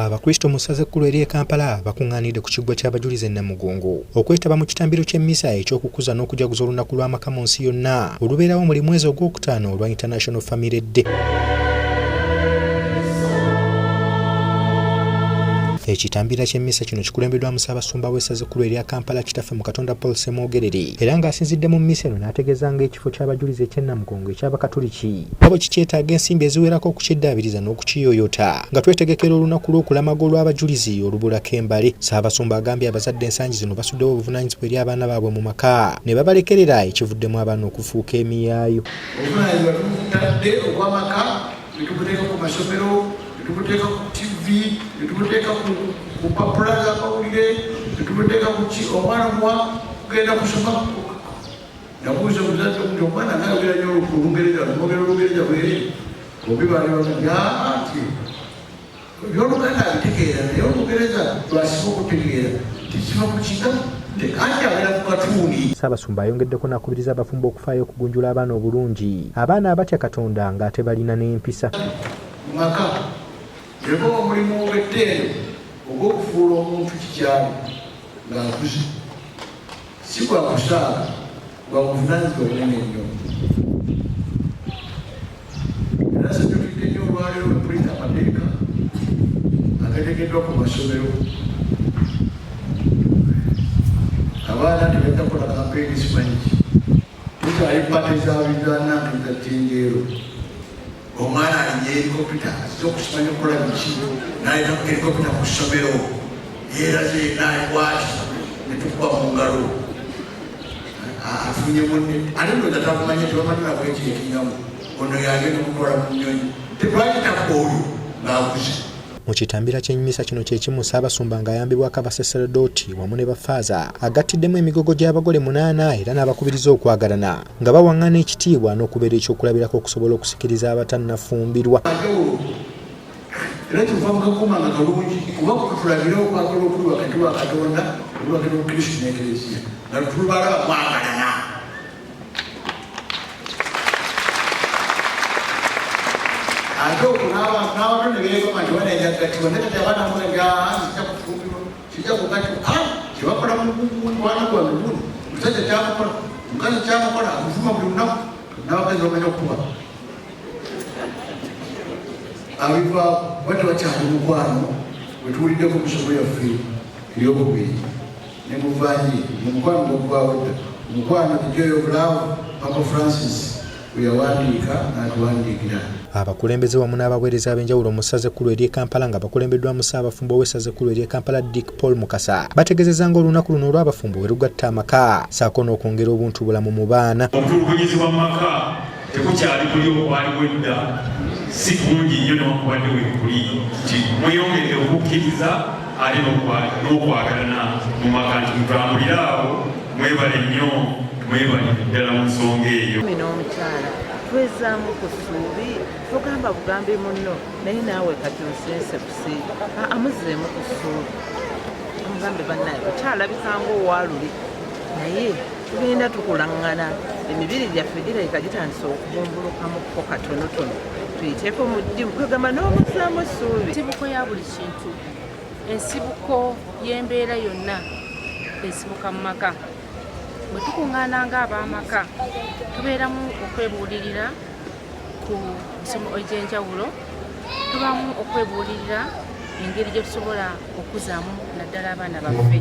Abakristo mu ssaza ekkulu ery'e Kampala bakungaanidde ku kiggwa ky'abajulizi e Namugongo okwetaba mu kitambiro ky'emmisa eky'okukuza n'okujaguza olunaku lw'amaka mu nsi yonna olubeerawo mu mwezi ogwokutaano olwa International Family Day. Ekitambira ky'emmisa kino kikulembeddwamu Ssaabasumba w'essaza ekkulu erya Kampala Kitaffe mu Katonda Paul Ssemwogerere era ng'asinzidde mu mmisa eno n'ategeeza ng'ekifo ky'abajulizi eky'e Namugongo eky'Abakatuliki babo kikyetaaga ensimbi eziwerako okukiddaabiriza n'okukiyoyota nga twetegekera olunaku lw'okulamaga olw'abajulizi olubulako embale. Ssaabasumba agambye abazadde ensangi zino basuddewo obuvunaanyizibwa eri abaana baabwe mu maka ne babalekerera ekivuddemu abaana okufuuka emiyaayo. Obuvunaanyizibwa tubutadde obw'amaka ne tubuteeka ku masomero, ne tubuteeka ku TV, ne tubuteeka ku mpapula z'amawulire, ne tubuteeka ku ki omwana omuwa kugenda kusoma. Nabuuza omuzadde nti omwana ng'ayogera nnyo Olungereza, lumwogera Olungereza bwere obibalibagambya nti eby'Oluganda abitegeera naye Olungereza lwasiba okutegeera tisiba ku kiga anti abeera ku katuuni. Ssaabasumba ayongeddeko n'akubiriza abafumbo okufaayo okugunjula abaana obulungi, abaana abatya Katonda ng'ate balina n'empisa. Mu maka eba omulimu ogw'ettendo ogw'okufuula omuntu kikyali ng'akuze si gwa kusaaga, gwa buvunaanyizibwa bunene nnyo. Era sajjukidde nnyo olwaleero bwe mpulira amateeka agateekeddwa ku masomero. Abaana tebajja kukola kampeyini simanyi ki tutwali pate z'abizaanange za ttinjeero. Omwana alinnya helikopita azze okusimanya okukola biki n'alina helikopita ku ssomero yeeraze n'alikwati ne tukuba mu ngalo afunye munne ate ndoza takumanya tebamanyi nabwe ekyekinyamu ono yagenda okukola mu nnyonyi tetwagitako oyo ng'aguze. Mu kitambira ky'emmisa kino kye kimu Ssaabasumba ng'ayambibwako abasaserdoti wamu ne bafaaza agattiddemu emigogo gy'abagole 8 era n'abakubiriza okwagalana nga bawaŋŋana ekitiibwa n'okubeera ekyokulabirako okusobola okusikiriza abatannafumbirwa. Era tuva mu kakuuma nga kalungi kuba kutulabira okwagala okuli wakati wa Katonda oli wakati wa Kristo n'Eklezia nga tulubala mwagalana. Ate okwo n'abato ne beegoma nti banenyagatibwa naye kati abaana mwega kijja kufumbirwa kijja kugatibwa kyebakola mwana gwange guno omusajja kyamukola omukazi kyamukola amuvuma buli lunaku n'abakazi bamenya okuba abivaako bati bakyali mukwano bwe tuwuliddeko musomo yaffe ery'okubiri ne muvanjiri omukwano gwogwawo dda omukwano kijoyo bulaawo Papa Francis bwe yawandiika n'atuwandiikira. Abakulembeze wamu n'abaweereza ab'enjawulo mu ssaza ekkulu ery'e Kampala nga bakulembeddwamu Ssaabafumbo w'essaza ekkulu ery'e Kampala Dick Paul Mukasa bategeezezza ng'olunaku luno olw'abafumbo bwe lugatta amaka ssaako n'okwongera obuntubulamu mu baana. Okutulugunyizibwa mu maka tekukyali kuli okwaliwo edda si kungi nnyo newankubadde we kuli nti mweyongedde okukkiriza ate n'okwagalana mu maka nti mutambulire awo mwebale nnyo mwebalire ddala mu nsonga eyo. Twezaamu ku ssuubi togamba bugambe munno naye naawe kati osense kusiiba amuzeemu ku ssuubi amugambe bannaye bukyalabikanga owaaluli naye tugenda tukulaŋŋana emibiri gyaffe girabika gitandise okubumbulukamukko katonotono tuyiteeko mu ddimu kwegamba n'omuzaamu essuubi. Ensibuko ya buli kintu, ensibuko y'embeera yonna esibuka mu maka. Bwe tukuŋŋaana ng'ab'amaka tubeeramu okwebuulirira ku misomo egy'enjawulo, tubamu okwebuulirira engeri gye tusobola okuzaamu naddala abaana baffe.